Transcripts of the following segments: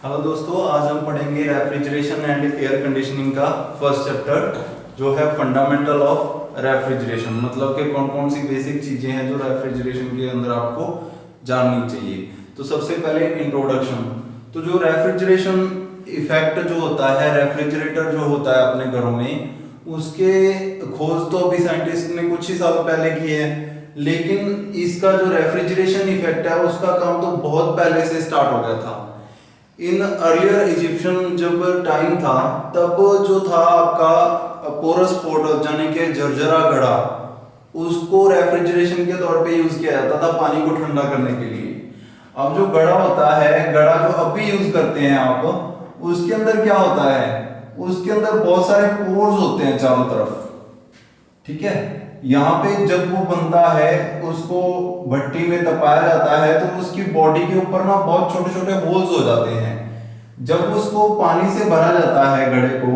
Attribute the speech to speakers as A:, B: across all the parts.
A: Hello दोस्तों, आज हम पढ़ेंगे रेफ्रिजरेशन एंड एयर कंडीशनिंग का फर्स्ट चैप्टर जो है फंडामेंटल ऑफ रेफ्रिजरेशन। मतलब कि कौन कौन सी बेसिक चीजें हैं जो रेफ्रिजरेशन के अंदर आपको जाननी चाहिए। तो सबसे पहले इंट्रोडक्शन। तो जो रेफ्रिजरेशन इफेक्ट जो होता है, रेफ्रिजरेटर जो होता है अपने घरों में, उसके खोज तो अभी साइंटिस्ट ने कुछ ही साल पहले की है, लेकिन इसका जो रेफ्रिजरेशन इफेक्ट है उसका काम तो बहुत पहले से स्टार्ट हो गया था। इन अर्लियर इजिप्शियन जब टाइम था, तब जो था आपका पोरस पोर्ट यानी कि झरझरा घड़ा, उसको रेफ्रिजरेशन के तौर पे यूज किया जाता था पानी को ठंडा करने के लिए। अब जो घड़ा होता है, घड़ा जो अभी यूज करते हैं आप, उसके अंदर क्या होता है, उसके अंदर बहुत सारे पोर्स होते हैं चारों तरफ। ठीक है, यहाँ पे जब वो बनता है, उसको भट्टी में तपाया जाता है, तो उसकी बॉडी के ऊपर ना बहुत छोटे छोटे होल्स हो जाते हैं। जब उसको पानी से भरा जाता है घड़े को,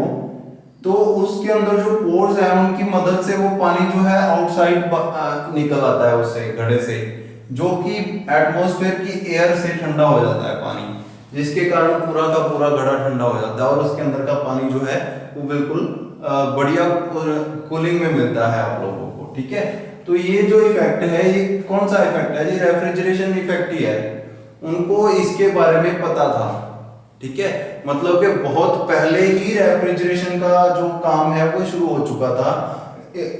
A: तो उसके अंदर जो पोर्स है उनकी मदद से वो पानी जो है आउटसाइड निकल आता है उससे, घड़े से, जो कि एटमॉस्फेयर की एयर से ठंडा हो जाता है पानी, जिसके कारण पूरा का पूरा घड़ा ठंडा हो जाता है और उसके अंदर का पानी जो है वो बिल्कुल बढ़िया कूलिंग में मिलता है आप लोगों को। ठीक है, तो ये जो इफेक्ट है, ये कौन सा इफेक्ट है? ये रेफ्रिजरेशन इफेक्ट ही है। उनको इसके बारे में पता था। ठीक है, मतलब कि बहुत पहले ही रेफ्रिजरेशन का जो काम है वो शुरू हो चुका था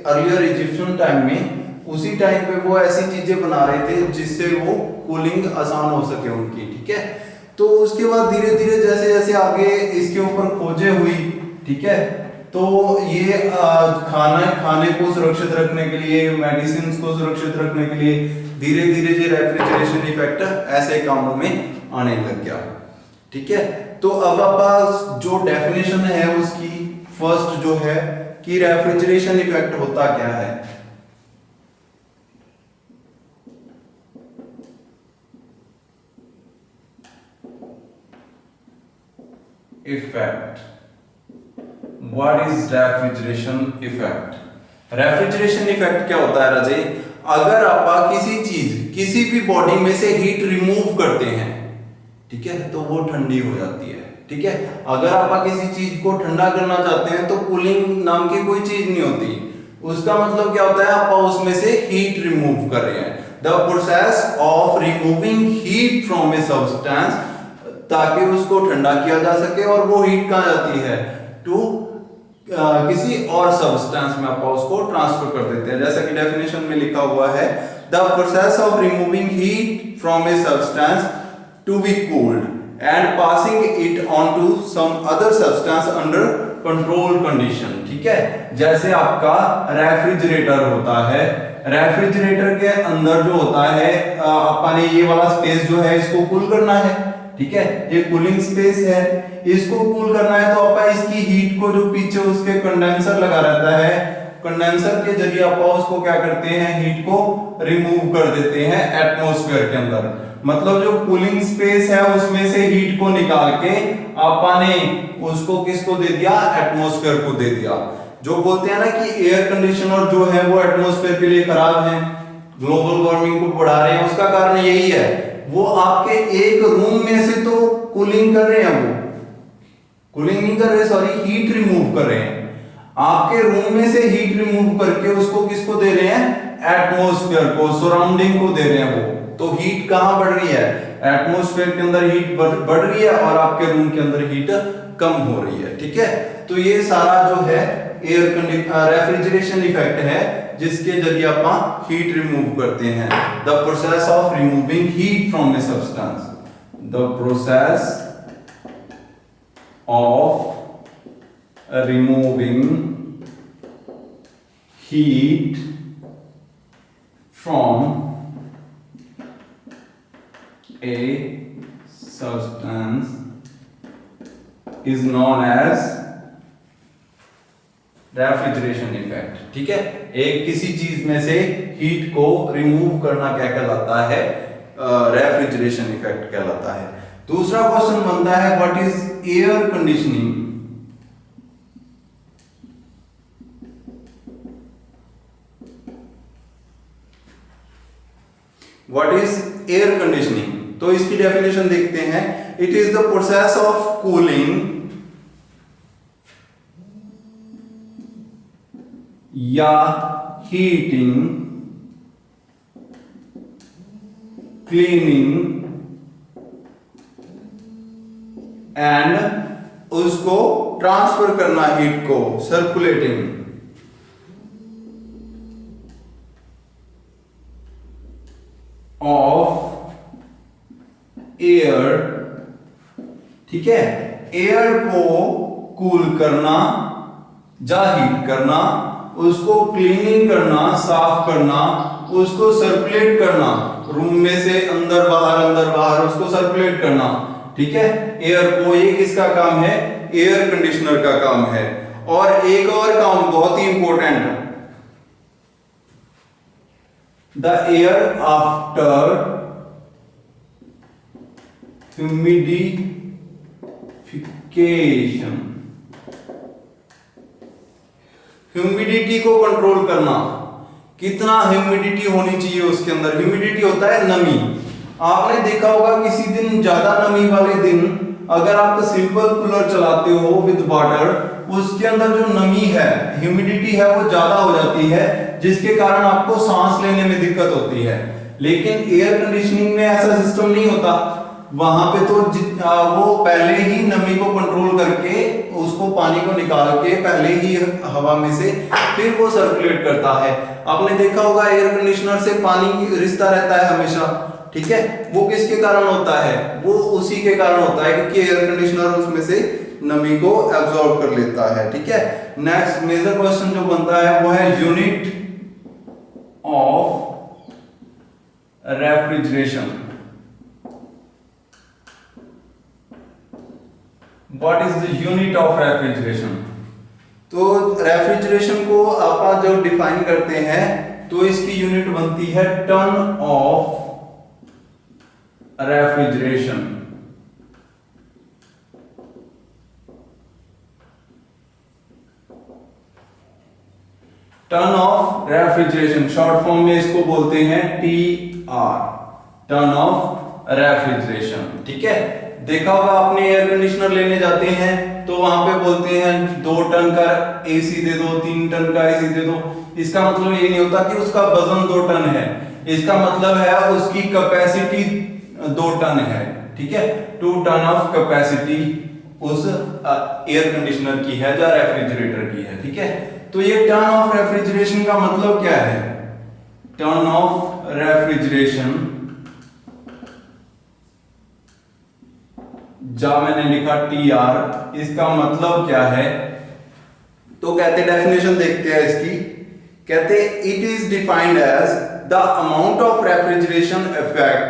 A: अर्लियर इजिप्शियन टाइम में। उसी टाइम पे वो ऐसी चीजें बना रहे थे जिससे वो कूलिंग आसान हो सके उनकी। ठीक है, तो उसके बाद धीरे धीरे जैसे जैसे आगे इसके ऊपर खोजें हुई, ठीक है, तो ये खाने को सुरक्षित रखने के लिए, मेडिसिन को सुरक्षित रखने के लिए धीरे धीरे ये रेफ्रिजरेशन इफेक्ट ऐसे कामों में आने लग गया। ठीक है, तो अब आप जो डेफिनेशन है उसकी फर्स्ट जो है कि रेफ्रिजरेशन इफेक्ट होता क्या है। Effect, what is refrigeration effect? Refrigeration effect क्या होता है राजे? अगर आप किसी चीज, किसी भी बॉडी में से हीट रिमूव करते हैं, ठीक है, तो वो ठंडी हो जाती है। ठीक है, अगर आप किसी चीज को ठंडा करना चाहते हैं तो कूलिंग नाम की कोई चीज नहीं होती। उसका मतलब क्या होता है, आप उसमें से हीट रिमूव कर रहे हैं। The process of removing heat from a substance, ताकि उसको ठंडा किया जा सके, और वो हीट कहाँ जाती है? टू किसी और सब्सटेंस में आप उसको ट्रांसफर कर देते हैं। जैसा कि डेफिनेशन में लिखा हुआ है, the process of removing heat from a substance to be cooled and passing it on to some other substance under control condition। ठीक है, जैसे आपका रेफ्रिजरेटर होता है, रेफ्रिजरेटर के अंदर जो होता है, अपने ये वाला स्पेस जो है इसको कूल करना है। ठीक है, ये कूलिंग स्पेस है, इसको कूल करना है, तो आप इसकी हीट को, जो पीछे उसके कंडेंसर लगा रहता है, कंडेंसर के जरिए आप उसको क्या करते हैं, हीट को रिमूव कर देते हैं एटमॉस्फेयर के अंदर। मतलब जो कूलिंग स्पेस है उसमें से हीट को निकाल के आपने उसको किसको दे दिया? एटमॉस्फेयर को दे दिया। जो बोलते हैं ना कि एयर कंडीशनर जो है वो एटमॉस्फेयर के लिए खराब है, ग्लोबल वार्मिंग को बढ़ा रहे हैं, उसका कारण यही है, वो आपके एक रूम में से तो कूलिंग कर रहे हैं, वो कूलिंग नहीं कर रहे, सॉरी, हीट रिमूव कर रहे हैं। आपके रूम में से हीट रिमूव करके उसको किसको दे रहे हैं? एटमॉस्फेयर को, सराउंडिंग को दे रहे हैं वो। तो हीट कहां बढ़ रही है? एटमॉस्फेयर के अंदर हीट बढ़ रही है और आपके रूम के अंदर हीट कम हो रही है। ठीक है, तो ये सारा जो है रेफ्रिजरेशन इफेक्ट है, जिसके जरिए आप हीट रिमूव करते हैं। The process of removing heat from a substance, the process of removing heat from a substance is known as refrigeration effect. ठीक है, एक किसी चीज में से हीट को रिमूव करना क्या कहलाता है? रेफ्रिजरेशन इफेक्ट कहलाता है। दूसरा क्वेश्चन बनता है, what is air conditioning? What is air conditioning? तो इसकी डेफिनेशन देखते हैं। It is the process of cooling या हीटिंग, क्लीनिंग एंड उसको ट्रांसफर करना, हीट को सर्कुलेटिंग ऑफ एयर, ठीक है, एयर को कूल करना, या हीट करना, उसको क्लीनिंग करना, साफ करना, उसको सर्कुलेट करना, रूम में से अंदर बाहर उसको सर्कुलेट करना, ठीक है, एयर को। ये किसका काम है? एयर कंडीशनर का काम है। और एक और काम बहुत ही important, the air after humidification, humidity को कंट्रोल करना, कितना ह्यूमिडिटी होनी चाहिए उसके अंदर। ह्यूमिडिटी होता है नमी। आपने देखा होगा किसी दिन ज्यादा नमी वाले दिन अगर आप सिंपल कूलर चलाते हो विद वाटर, उसके अंदर जो नमी है, ह्यूमिडिटी है, वो ज्यादा हो जाती है, जिसके कारण आपको सांस लेने में दिक्कत होती है। लेकिन एयर कंडीशनिंग में ऐसा सिस्टम नहीं होता। वहां पे तो वो पहले ही नमी को कंट्रोल करके उसको पानी को निकाल के पहले ही हवा में से फिर वो सर्कुलेट करता है। आपने देखा होगा एयर कंडीशनर से पानी रिश्ता रहता है हमेशा, ठीक है, वो किसके कारण होता है? वो उसी के कारण होता है क्योंकि एयर कंडीशनर उसमें से नमी को एब्जॉर्ब कर लेता है, ठीक है। नेक्स्ट मेजर क्वेश्चन जो बनता है वो है unit of refrigeration. What is the unit of refrigeration? तो रेफ्रिजरेशन को आप जब डिफाइन करते हैं तो इसकी यूनिट बनती है ton of refrigeration. Ton of refrigeration, short form में इसको बोलते हैं TR, टन ऑफ रेफ्रिजरेशन, ठीक है। देखा होगा आपने एयर कंडीशनर लेने जाते हैं तो वहां पे बोलते हैं 2 टन का एसी दे दो, 3 टन का एसी दे दो। इसका मतलब ये नहीं होता कि उसका वजन 2 टन है, इसका मतलब है उसकी कैपेसिटी 2 टन है, ठीक है। 2 टन ऑफ कैपेसिटी उस एयर कंडीशनर की है या रेफ्रिजरेटर की है, ठीक है। तो ये टन ऑफ रेफ्रिजरेशन का मतलब क्या है? टन ऑफ रेफ्रिजरेशन, जहां मैंने लिखा TR, इसका मतलब क्या है? तो कहते डेफिनेशन देखते हैं इसकी। कहते it is defined as the amount of refrigeration effect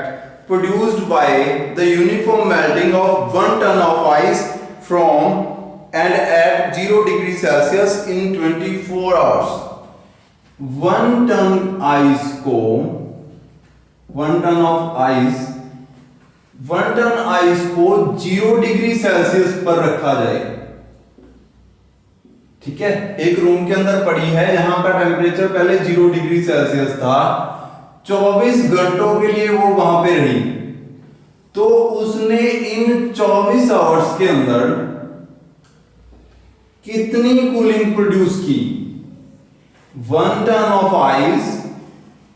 A: produced by the uniform melting of 1 ton of ice from and at 0 degree Celsius in 24 hours. 1 ton ice को, 1 ton of ice, 1 ton ice को 0 degree Celsius पर रखा जाए, ठीक है। एक room के अंदर पड़ी है, यहां का टेम्परेचर पहले 0 डिग्री सेल्सियस था, 24 घंटों के लिए वो वहां पे रही। तो उसने इन 24 आवर्स के अंदर कितनी कूलिंग प्रोड्यूस की? 1 ton of ice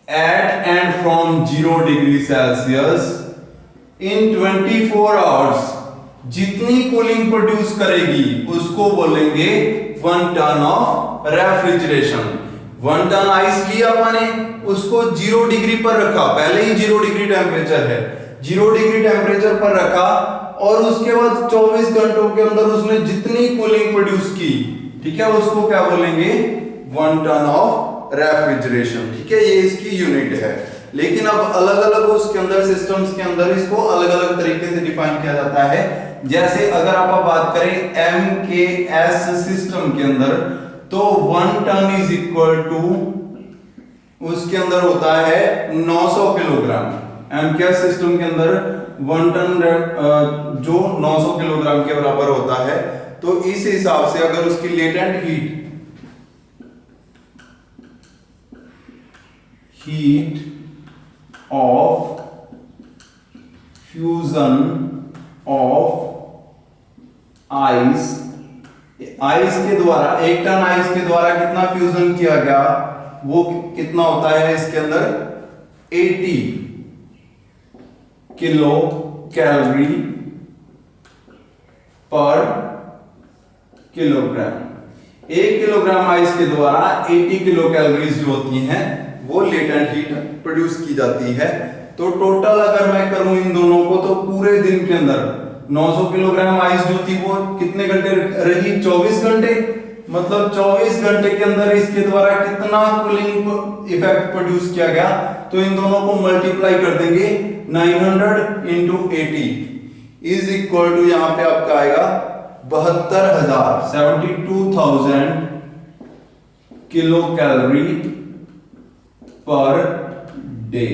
A: at and from 0 degree Celsius in 24 hours जितनी कूलिंग प्रोड्यूस करेगी उसको बोलेंगे 1 ton of refrigeration. 1 ton ice लिया पानी, उसको 0 डिग्री पर रखा, पहले ही 0 डिग्री टेम्परेचर है, 0 डिग्री टेम्परेचर पर रखा, और उसके बाद 24 घंटों के अंदर उसने जितनी कूलिंग प्रोड्यूस की, ठीक है, उसको क्या बोलेंगे? 1 टन ऑफ रेफ्रिजरेशन, ठीक है। ये इसकी यूनिट है। लेकिन अब अलग अलग उसके अंदर सिस्टम्स के अंदर इसको अलग अलग तरीके से डिफाइन किया जाता है। जैसे अगर आप बात करें MKS सिस्टम के अंदर, तो 1 टन इज इक्वल टू, उसके अंदर होता है 900 किलोग्राम। MKS सिस्टम के अंदर 1 टन जो 900 किलोग्राम के बराबर होता है। तो इस हिसाब से अगर उसकी latent heat of fusion of ice, ice के द्वारा, 1 टन आइस के द्वारा कितना फ्यूजन किया गया, वो कितना होता है इसके अंदर 80 किलो कैलोरी पर किलोग्राम। 1 किलोग्राम आइस के द्वारा 80 किलो कैलोरीज जो होती हैं वो लेटेंट हीट प्रोड्यूस की जाती है। तो टोटल अगर मैं करूं इन दोनों को, तो पूरे दिन के अंदर 900 किलोग्राम आइस जो थी वो कितने घंटे रही, 24 घंटे। मतलब 24 घंटे के अंदर इसके द्वारा कितना कूलिंग इफेक्ट प्रोड्यूस किया गया। तो इन दोनों को मल्टीप्लाई कर देंगे, 900 इंटू 80 इज इक्वल टू, यहां पे आपका आएगा 72,000 72,000 किलो कैलोरी पर डे।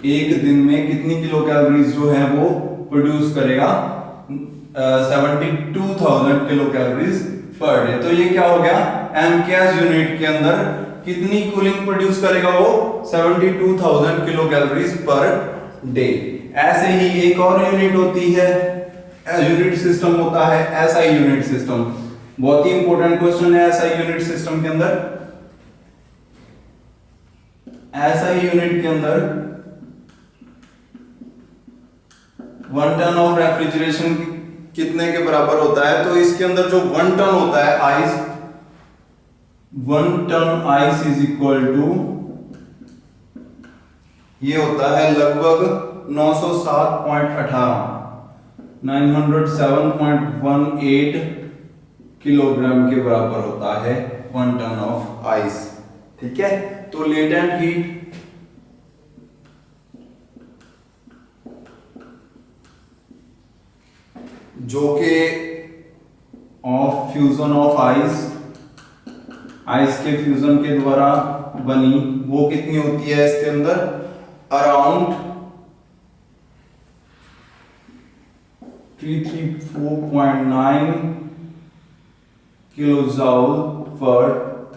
A: एक दिन में कितनी किलो कैलोरीज जो है वो प्रोड्यूस करेगा, 72,000 किलो कैलोरीज पर डे। तो ये क्या हो गया, एमकेएस यूनिट के अंदर कितनी कूलिंग प्रोड्यूस करेगा वो, 72,000 किलो कैलोरीज पर डे। ऐसे ही एक और यूनिट होती है, यूनिट सिस्टम होता है एसआई यूनिट सिस्टम। बहुत ही इंपॉर्टेंट क्वेश्चन है एसआई यूनिट सिस्टम के अंदर। एसआई यूनिट के अंदर 1 टन ऑफ रेफ्रिजरेशन कितने के बराबर होता है। तो इसके अंदर जो 1 टन होता है ice, 1 ton ice is equal to, ये होता है लगभग 907.18 907.18 किलोग्राम के बराबर होता है 1 टन ऑफ आइस। ठीक है, तो लेटेंट हीट जो कि of fusion of ice, ice के फ्यूजन के द्वारा बनी, वो कितनी होती है इसके अंदर, अराउंड 334.9 किलोजूल पर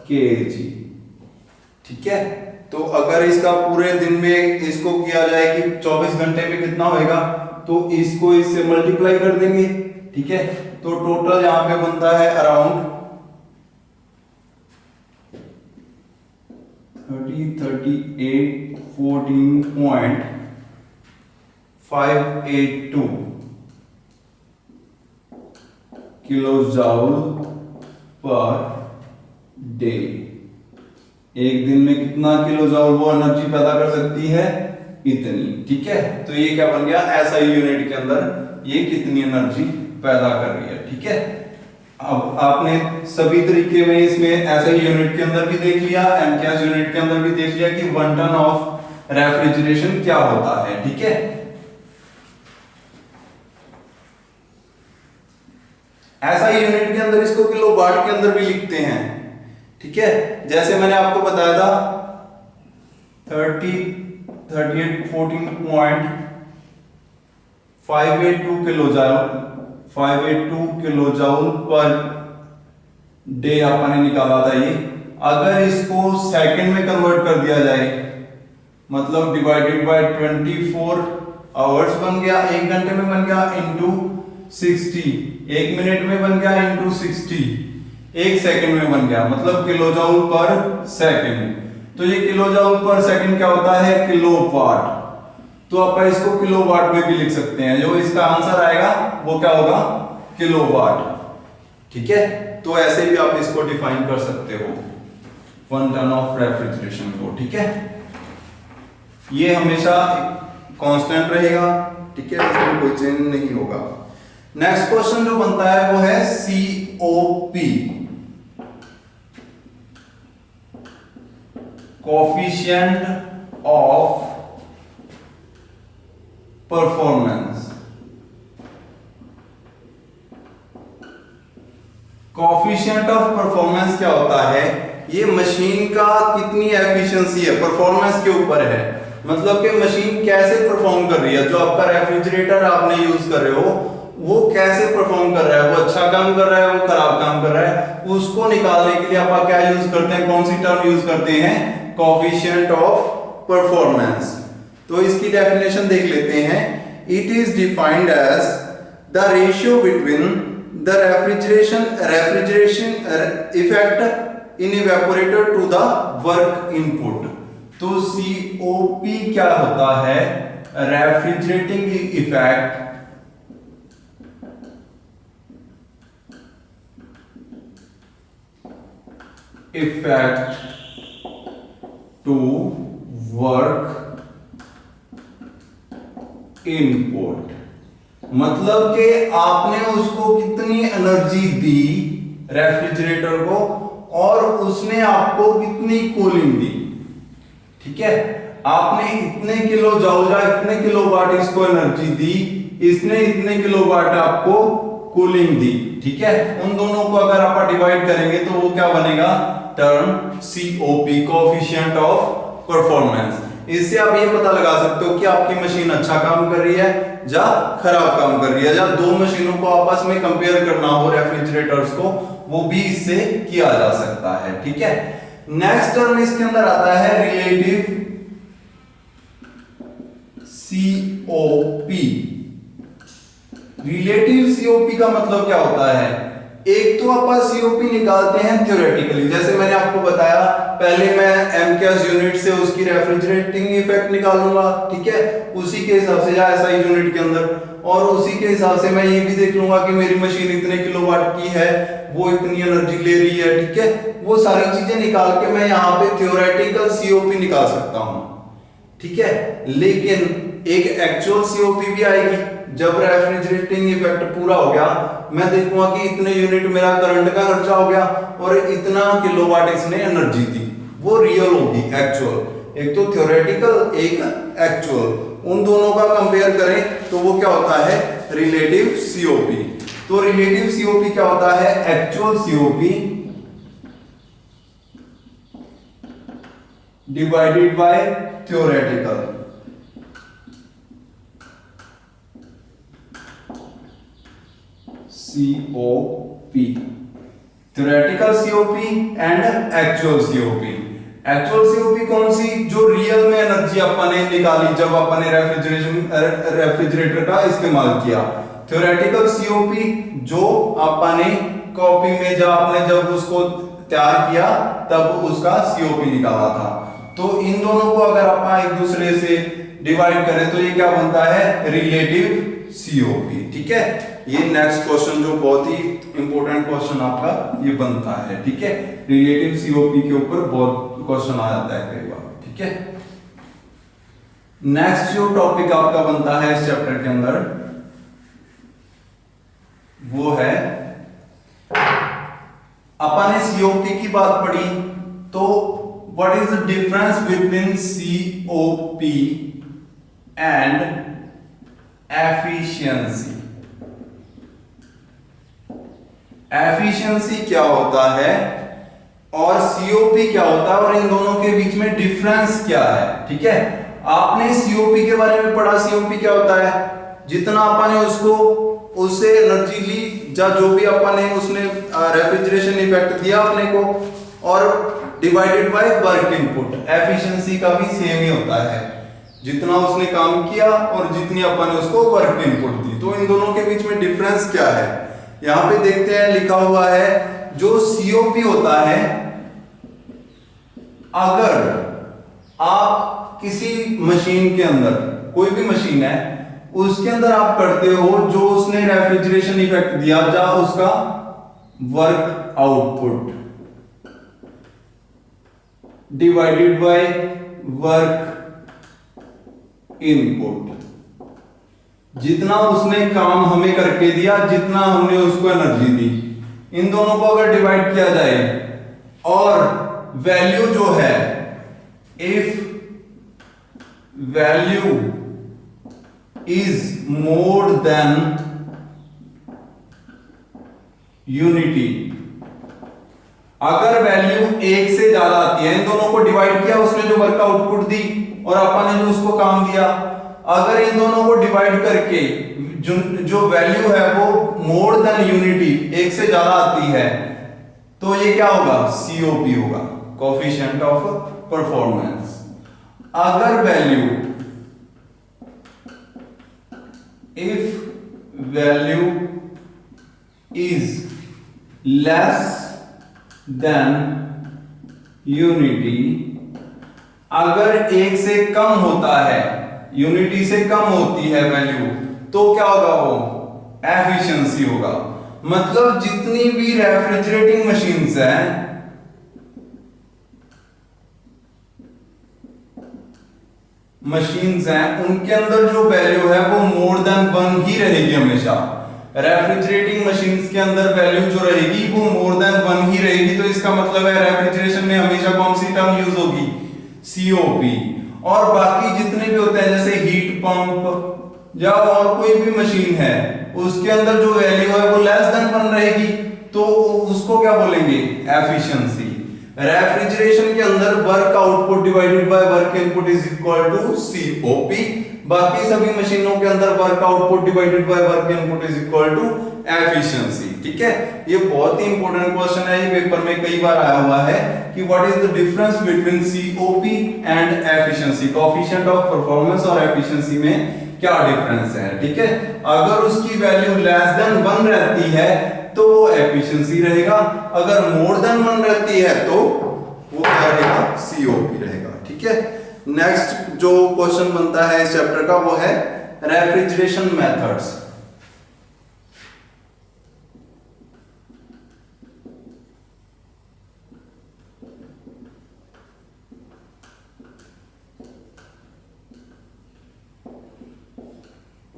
A: केजी। ठीक है, तो अगर इसका पूरे दिन में इसको किया जाए कि 24 घंटे में कितना होएगा, तो इसको इससे मल्टीप्लाई कर देंगे। ठीक है, तो टोटल यहां पे बनता है अराउंड 14.582 किलोजूल पर डे। एक दिन में कितना किलोजूल वो एनर्जी पैदा कर सकती है, इतनी। ठीक है, तो ये क्या बन गया, एसआई यूनिट के अंदर ये कितनी एनर्जी पैदा कर रही है। ठीक है, अब आपने सभी तरीके में इसमें एसआई यूनिट के अंदर भी देख लिया, एमकेएस यूनिट के अंदर भी देख लिया कि 1 टन ऑफ रेफ्रिजरेशन क्या होता है। ठीक है, एसआई यूनिट के अंदर इसको किलोवाट के अंदर भी लिखते हैं। ठीक है, जैसे मैंने आपको बताया था 3814.582 किलोजूल पर डे आपने निकाला था। ये अगर इसको सेकंड में कन्वर्ट कर दिया जाए, मतलब डिवाइडेड बाय 24 आवर्स बन गया, 1 घंटे में बन गया, इंटू 60, 1 मिनट में बन गया, इंटू 60, 1 सेकंड में बन गया, मतलब किलोजूल पर सेकंड। तो ये किलोजूल पर सेकंड क्या होता है, किलोवाट। तो आप इसको किलोवाट में भी लिख सकते हैं, जो इसका आंसर आएगा वो क्या होगा, किलोवाट। ठीक है, तो ऐसे भी आप इसको डिफाइन कर सकते हो 1 टन ऑफ रेफ्रिजरेशन को। ठीक है, ये हमेशा कांस्टेंट रहेगा। ठीक है, इसमें कोई चेंज नहीं होगा। नेक्स्ट क्वेश्चन जो बनता है वो है COP, coefficient of performance. Coefficient of performance क्या होता है, ये मशीन का कितनी एफिशिएंसी है, परफॉर्मेंस के ऊपर है। मतलब कि मशीन कैसे परफॉर्म कर रही है, जो आपका रेफ्रिजरेटर आपने यूज कर रहे हो वो कैसे परफॉर्म कर रहा है, वो अच्छा काम कर रहा है, वो खराब काम कर रहा है, उसको निकालने के लिए आप क्या यूज करते हैं, कौन सी टर्म यूज करते हैं, कोफिशिएंट ऑफ परफॉर्मेंस। तो इसकी डेफिनेशन देख लेते हैं। It is defined as the ratio between the refrigeration effect in evaporator to the work input. तो COP क्या होता है? Refrigerating effect to work input, मतलब कि आपने उसको कितनी एनर्जी दी रेफ्रिजरेटर को और उसने आपको कितनी कूलिंग दी। ठीक है, आपने इतने किलो जूल या इतने किलोवाट इसको एनर्जी दी, इसने इतने किलोवाट आपको कूलिंग दी। ठीक है, उन दोनों को अगर आप डिवाइड करेंगे तो वो क्या बनेगा? Term COP, coefficient of performance. इससे आप ये पता लगा सकते हो कि आपकी मशीन अच्छा काम कर रही है या खराब काम कर रही है, या दो मशीनों को आपस में कंपेयर करना हो रेफ्रिजरेटर्स को, वो भी इससे किया जा सकता है। ठीक है, नेक्स्ट टर्म इसके अंदर आता है रिलेटिव COP। रिलेटिव COP का मतलब क्या होता है? एक तो अपन COP निकालते हैं थ्योरेटिकली, जैसे मैंने आपको बताया पहले मैं MKS यूनिट से उसकी रेफ्रिजरेटिंग इफेक्ट निकालूंगा। ठीक है, उसी के हिसाब से या SI यूनिट के अंदर, और उसी के हिसाब से मैं ये भी देख लूंगा कि मेरी मशीन इतने किलोवाट की है, वो इतनी एनर्जी ले रही है। ठीक है, वो सारी चीजें निकाल के मैं यहाँ पे थ्योरेटिकल COP निकाल सकता हूँ। ठीक है, लेकिन एक एक्चुअल COP भी आएगी जब रेफ्रिजरेटिंग इफेक्ट पूरा हो गया। मैं देखूंगा कि इतने यूनिट मेरा करंट का खर्चा हो गया और इतना किलोवाट इसने एनर्जी दी, वो रियल होगी, एक्चुअल। एक तो थ्योरेटिकल, एक एक्चुअल, उन दोनों का कंपेयर करें तो वो क्या होता है? Relative COP। तो रिलेटिव COP क्या होता है? Actual COP divided by theoretical. COP, theoretical COP and actual COP। Actual COP कौन सी? जो रियल में एनर्जी अपने निकाली जब अपने रेफ्रिजरेटर का इस्तेमाल किया। थ्योरेटिकल COP जो अपने कॉपी में जब उसको तैयार किया तब उसका COP निकाला था। तो इन दोनों को अगर आप एक दूसरे से डिवाइड करें तो ये क्या बनता है? Relative COP। ठीक है, ये नेक्स्ट क्वेश्चन जो बहुत ही इंपॉर्टेंट क्वेश्चन आपका ये बनता है। ठीक है, रिलेटिव COP के ऊपर बहुत क्वेश्चन आ जाता है कई बार। ठीक है, नेक्स्ट जो टॉपिक आपका बनता है इस चैप्टर के अंदर वो है, अपन ने COP की बात पढ़ी तो what is the difference between COP and efficiency. Efficiency क्या होता है और COP क्या होता है और इन दोनों के बीच में डिफरेंस क्या है। ठीक है, आपने COP के बारे में पढ़ा। COP क्या होता है? जितना आपने उससे एनर्जी ली या जो भी आपने उसने रेफ्रिजरेशन इफेक्ट दिया अपने को, और divided by work input. Efficiency का भी सेम ही होता है, जितना उसने काम किया और जितनी अपन ने उसको वर्क इनपुट दी। तो इन दोनों के बीच में डिफरेंस क्या है? यहां पे देखते हैं, लिखा हुआ है जो COP होता है, अगर आप किसी मशीन के अंदर, कोई भी मशीन है उसके अंदर आप करते हो जो उसने रेफ्रिजरेशन इफेक्ट दिया या उसका work output divided by work input, जितना उसने काम हमें करके दिया, जितना हमने उसको एनर्जी दी, इन दोनों को अगर डिवाइड किया जाए और वैल्यू जो है, if value is more than unity, अगर वैल्यू एक से ज्यादा आती है, इन दोनों को डिवाइड किया, उसने जो वर्क आउटपुट दी और अपन ने जो उसको काम दिया, अगर इन दोनों को डिवाइड करके जो वैल्यू है वो मोर देन यूनिटी, एक से ज्यादा आती है, तो ये क्या होगा? COP होगा, कोएफिशिएंट ऑफ परफॉर्मेंस। अगर value, if value is less than unity, अगर एक से कम होता है, यूनिटी से कम होती है वैल्यू, तो क्या होगा? वो एफिशिएंसी होगा। मतलब जितनी भी रेफ्रिजरेटिंग मशीन्स हैं, उनके अंदर जो वैल्यू है वो मोर देन 1 ही रहेगी हमेशा। रेफ्रिजरेटिंग मशीन्स के अंदर वैल्यू जो रहेगी वो मोर देन 1 ही रहेगी। तो इसका मतलब है रेफ्रिजरेशन में हमेशा कौन सी टर्म यूज होगी? सीओपी। और बाकी जितने भी होते हैं जैसे हीट पंप या और कोई भी मशीन है, उसके अंदर जो वैल्यू है वो लेस देन 1 रहेगी, तो उसको क्या बोलेंगे? एफिशिएंसी। रेफ्रिजरेशन के अंदर work output divided by work input is equal to COP. बाकी सभी मशीनों के अंदर work output divided by work input is equal to efficiency. ठीक है, ये बहुत ही इंपॉर्टेंट क्वेश्चन है, ये पेपर में कई बार आया हुआ है कि what is the difference between COP and efficiency, coefficient of performance और एफिशिएंसी में क्या डिफरेंस है। ठीक है, अगर उसकी वैल्यू लेस देन 1 रहती है तो वो एफिशिएंसी रहेगा, अगर मोर देन 1 रहती है तो वो क्या रहेगा? सीओपी रहेगा। ठीक है, नेक्स्ट जो क्वेश्चन बनता है इस चैप्टर का वो है रेफ्रिजरेशन मेथड्स।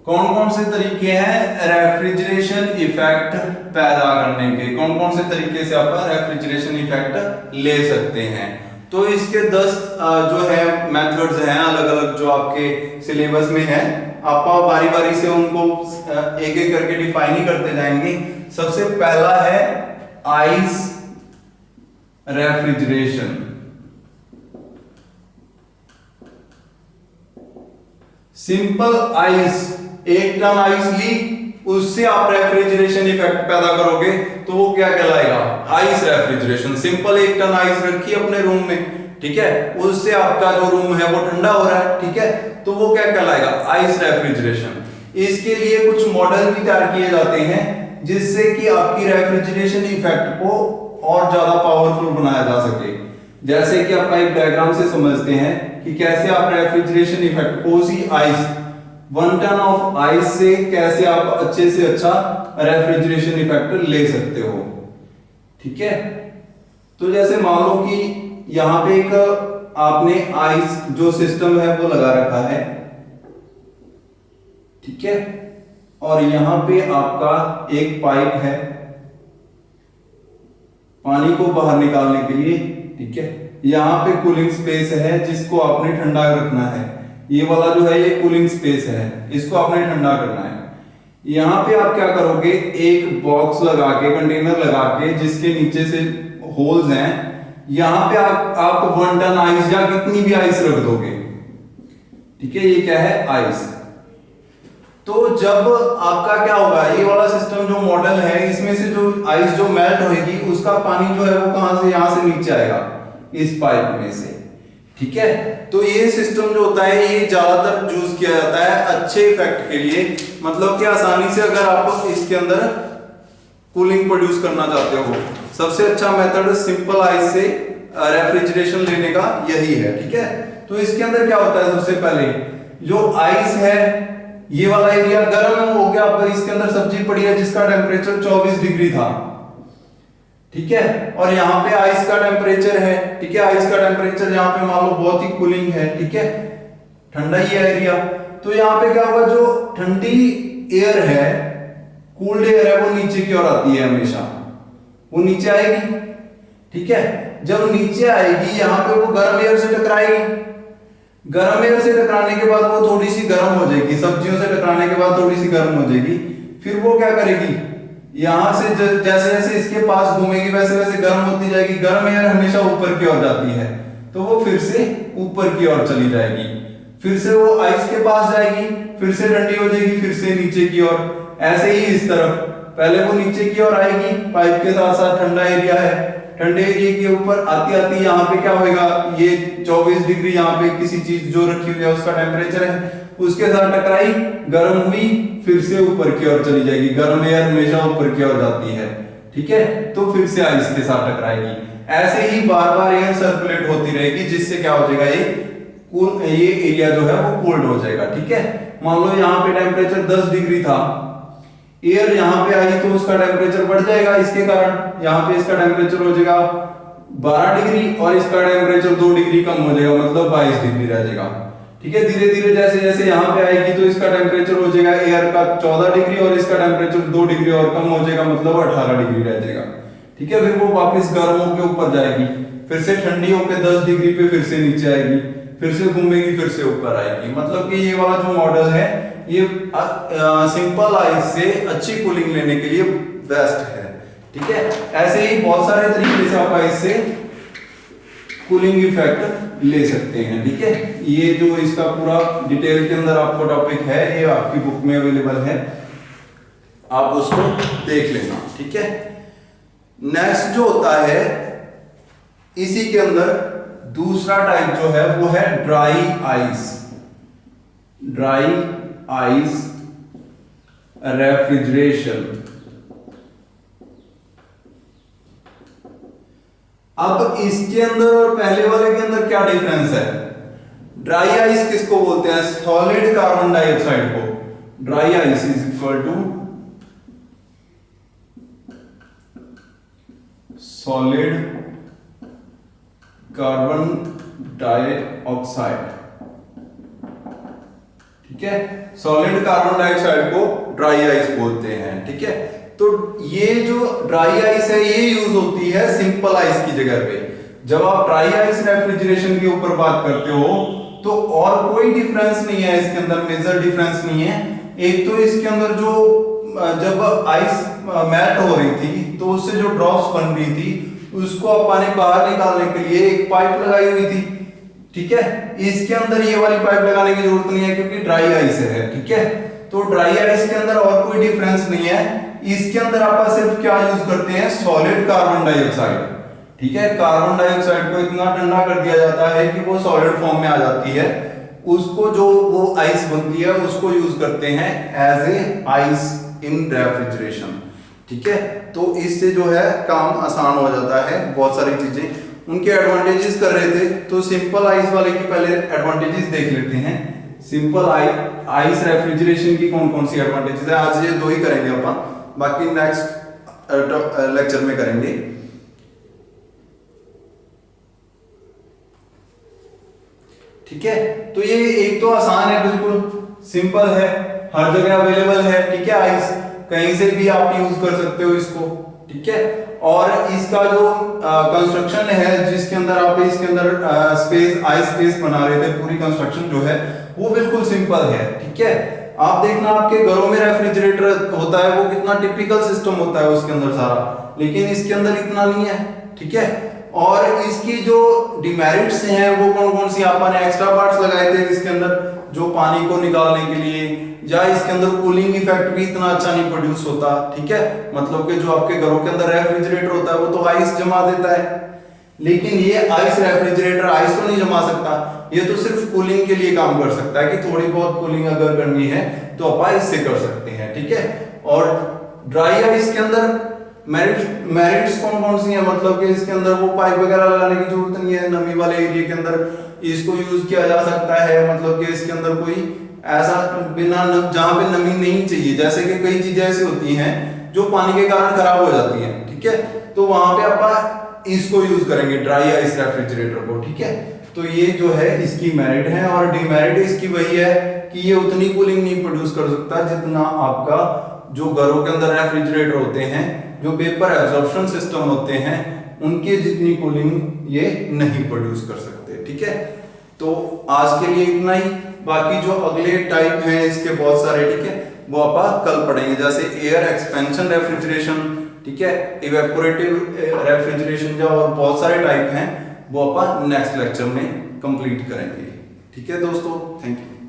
A: कौन कौन से तरीके हैं रेफ्रिजरेशन इफेक्ट पैदा करने के? कौन कौन से तरीके से आप रेफ्रिजरेशन इफेक्ट ले सकते हैं? तो इसके 10 जो है मेथड्स हैं अलग अलग जो आपके सिलेबस में है। आप बारी बारी से उनको एक एक करके डिफाइन ही करते जाएंगे। सबसे पहला है आइस रेफ्रिजरेशन। सिंपल आइस, एक टन आइस ली, उससे आप रेफ्रिजरेशन इफेक्ट पैदा करोगे तो वो क्या कहलाएगा? Ice refrigeration. सिंपल एक टन आइस रखी अपने रूम में, ठीक है, उससे आपका जो रूम है वो ठंडा हो रहा है, ठीक है, तो वो क्या कहलाएगा? Ice refrigeration. इसके लिए कुछ मॉडल भी तैयार किए जाते हैं जिससे कि आपकी रेफ्रिजरेशन इफेक्ट को और ज्यादा पावरफुल बनाया जा सके। जैसे कि आप एक डायग्राम से समझते हैं कि कैसे आप रेफ्रिजरेशन इफेक्ट को उसी आइस 1 टन ऑफ आइस से कैसे आप अच्छे से अच्छा रेफ्रिजरेशन इफेक्ट ले सकते हो। ठीक है, तो जैसे मान लो कि यहां पे एक आपने आइस जो सिस्टम है वो लगा रखा है, ठीक है, और यहां पे आपका एक पाइप है पानी को बाहर निकालने के लिए, ठीक है, यहां पे कूलिंग स्पेस है जिसको आपने ठंडा रखना है। ये वाला जो है ये कूलिंग स्पेस है, इसको आपने ठंडा करना है। यहां पे आप क्या करोगे? एक बॉक्स लगा के, कंटेनर लगा के, जिसके नीचे से होल्स हैं, यहां पे आप 1 टन आइस या कितनी भी आइस रख दोगे, ठीक है, ये क्या है? आइस। तो जब आपका क्या होगा, ये वाला सिस्टम जो मॉडल है इसमें से जो आइस जो मेल्ट होगी उसका पानी जो है वो कहां से? यहां से नीचे आएगा इस पाइप में से, ठीक है। तो ये सिस्टम जो होता है ये ज्यादातर यूज किया जाता है अच्छे इफेक्ट के लिए, मतलब कि आसानी से अगर आप इसके अंदर कूलिंग प्रोड्यूस करना चाहते हो, सबसे अच्छा मेथड सिंपल आइस से रेफ्रिजरेशन लेने का यही है, ठीक है। तो इसके अंदर क्या होता है? सबसे पहले जो आइस है ये वाला एरिया गर्म हो गया, अब इसके अंदर सब्जी पड़ी है जिसका टेम्परेचर 24 डिग्री था, ठीक है, और यहाँ पे आइस का टेम्परेचर है, ठीक है, आइस का टेम्परेचर यहाँ पे मान लो बहुत ही कूलिंग है, ठीक है, ठंडा ही है एरिया। तो यहाँ पे क्या होगा? जो ठंडी एयर है, कूल्ड एयर है, वो नीचे की ओर आती है हमेशा, वो नीचे आएगी, ठीक है। जब नीचे आएगी यहाँ पे वो गर्म एयर से टकराएगी, गर्म एयर से टकराने के बाद वो थोड़ी सी गर्म हो जाएगी, सब्जियों से टकराने के बाद थोड़ी सी गर्म हो जाएगी, फिर वो क्या करेगी? यहां से जैसे जैसे इसके पास घूमेगी वैसे वैसे गर्म होती जाएगी, गर्म एयर हमेशा ऊपर की ओर जाती है, तो वो फिर से ऊपर की ओर चली जाएगी, फिर से वो आइस के पास जाएगी, फिर से ठंडी हो जाएगी, फिर से नीचे की ओर, ऐसे ही इस तरफ पहले वो नीचे की ओर आएगी, पाइप के साथ साथ ठंडा एरिया है, ठंडे एरिया के ऊपर आती आती यहाँ पे क्या होगा? ये 24 डिग्री यहाँ पे किसी चीज जो रखी हुई है उसका टेम्परेचर है, उसके साथ टकराई, गर्म हुई, फिर से ऊपर की ओर चली जाएगी। गर्म एयर हमेशा ऊपर की ओर जाती है, ठीक है, तो फिर से आइस के साथ टकराएगी। ऐसे ही बार बार एयर सर्कुलेट होती रहेगी, जिससे क्या हो जाएगा, ये एरिया जो है वो कोल्ड हो जाएगा, ठीक है। मान लो यहाँ पे टेम्परेचर 10 डिग्री था, एयर यहाँ पे आई तो उसका टेम्परेचर बढ़ जाएगा, इसके कारण यहाँ पे इसका टेम्परेचर हो जाएगा 12 डिग्री और इसका टेम्परेचर 2 डिग्री कम हो जाएगा, मतलब 22 डिग्री रह जाएगा, ठीक है। धीरे धीरे जैसे जैसे यहाँ पे आएगी तो इसका टेम्परेचर हो जाएगा एयर का 14 डिग्री और इसका टेम्परेचर 2 डिग्री और कम हो जाएगा, मतलब 18 डिग्री रह जाएगा, ठीक है। फिर वो वापस गर्म होकर ऊपर जाएगी, फिर से ठंडी होकर 10 डिग्री पे फिर से नीचे आएगी, फिर से घूमेगी, फिर से ऊपर आएगी। मतलब कि ये वाला जो मॉडल है ये सिंपल आइस से अच्छी कूलिंग लेने के लिए बेस्ट है, ठीक है। ऐसे ही बहुत सारे तरीके से आप आइस से कूलिंग इफेक्ट ले सकते हैं, ठीक है। ये जो इसका पूरा डिटेल के अंदर आपको टॉपिक है, ये आपकी बुक में अवेलेबल है, आप उसको देख लेना, ठीक है। नेक्स्ट जो होता है इसी के अंदर दूसरा टाइप जो है वो है dry ice. Dry ice refrigeration. अब इसके अंदर और पहले वाले के अंदर क्या डिफरेंस है? ड्राई आइस किसको बोलते हैं? सॉलिड कार्बन डाइऑक्साइड को। Dry ice is equal to solid carbon dioxide, ठीक है। सॉलिड कार्बन डाइऑक्साइड को ड्राई आइस बोलते हैं, ठीक है। तो ये जो ड्राई आइस है ये यूज होती है सिंपल आइस की जगह पे। जब आप ड्राई आइस रेफ्रिजरेशन के ऊपर बात करते हो तो और कोई डिफरेंस नहीं है इसके अंदर, मेजर डिफरेंस नहीं है। एक तो इसके अंदर जो जब आइस मेल्ट हो रही थी तो उससे जो ड्रॉप्स बन रही थी उसको आप पानी बाहर निकालने के लिए एक पाइप लगाई हुई थी, ठीक है। इसके अंदर ये वाली पाइप लगाने की जरूरत नहीं है क्योंकि ड्राई आइस है, ठीक है। तो ड्राई आइस के अंदर और कोई डिफरेंस नहीं है। इसके अंदर आप सिर्फ क्या यूज करते हैं? सॉलिड कार्बन डाइऑक्साइड, ठीक है। कार्बन डाइऑक्साइड को इतना ठंडा कर दिया जाता है कि वो सॉलिड फॉर्म में आ जाती है। उसको जो वो आइस बनती है उसको यूज करते हैं as a ice in refrigeration, ठीक है। तो इससे जो है काम आसान हो जाता है, बहुत सारी चीजें। उनके एडवांटेजेस कर रहे थे तो सिंपल आइस वाले की पहले एडवांटेजेस देख लेते हैं। सिंपल आइस रेफ्रिजरेशन की कौन कौन सी एडवांटेजेस है, आज ये दो ही करेंगे अपन, बाकी नेक्स्ट लेक्चर में करेंगे। ठीक है, तो ये एक तो आसान है, बिल्कुल सिंपल है, हर जगह अवेलेबल है, ठीक है। आइस कहीं से भी आप यूज कर सकते हो इसको, ठीक है। और इसका जो कंस्ट्रक्शन है जिसके अंदर आप इसके अंदर आइस स्पेस बना रहे थे, पूरी कंस्ट्रक्शन जो है वो बिल्कुल सिंपल है, ठीक है। आप देखना आपके घरों में रेफ्रिजरेटर होता है वो कितना टिपिकल सिस्टम होता है उसके अंदर सारा, लेकिन इसके अंदर इतना नहीं है, ठीक है। और इसकी जो डिमेरिट्स हैं वो कौन कौन सी, आपने एक्स्ट्रा पार्ट्स लगाए थे इसके अंदर जो पानी को निकालने के लिए, या इसके अंदर कूलिंग इफेक्ट भी इतना अच्छा नहीं प्रोड्यूस होता, ठीक है। मतलब कि जो आपके घरों के अंदर रेफ्रिजरेटर होता है वो तो आइस जमा देता है, लेकिन ये आइस रेफ्रिजरेटर आइस तो नहीं जमा सकता, ये तो सिर्फ कूलिंग के लिए काम कर सकता है कि थोड़ी बहुत कूलिंग अगर करनी है तो आप आइस से कर सकते हैं, ठीक है। और ड्राई आइस के अंदर मेरिट्स कौन कौन सी है, मतलब कि इसके अंदर वो पाइप वगैरह लगाने की जरूरत नहीं है, नमी वाले एरिया के अंदर इसको यूज किया जा सकता है। मतलब कि इसके अंदर कोई ऐसा बिना जहां पे नमी नहीं चाहिए, जैसे कि कई चीजें ऐसी होती हैं जो पानी के कारण खराब हो जाती हैं, ठीक है, तो वहां पे आप इसको यूज करेंगे ड्राई आइस रेफ्रिजरेटर को, ठीक है। तो ये जो है इसकी मेरिट है, और डिमेरिट इसकी वही है कि ये उतनी कूलिंग नहीं प्रोड्यूस कर सकता जितना आपका जो घरों के अंदर रेफ्रिजरेटर होते हैं, जो वेपर एब्जॉर्प्शन सिस्टम होते हैं, उनके जितनी कूलिंग ये नहीं प्रोड्यूस कर सकते, ठीक है। तो आज के लिए इतना ही, बाकी जो अगले टाइप हैं इसके बहुत सारे, ठीक है, वो आप कल पढ़ेंगे, जैसे एयर एक्सपेंशन रेफ्रिजरेशन, ठीक है, इवेपोरेटिव रेफ्रिजरेशन, और बहुत सारे टाइप हैं वो अपन नेक्स्ट लेक्चर में कंप्लीट करेंगे, ठीक है दोस्तों। Thank you.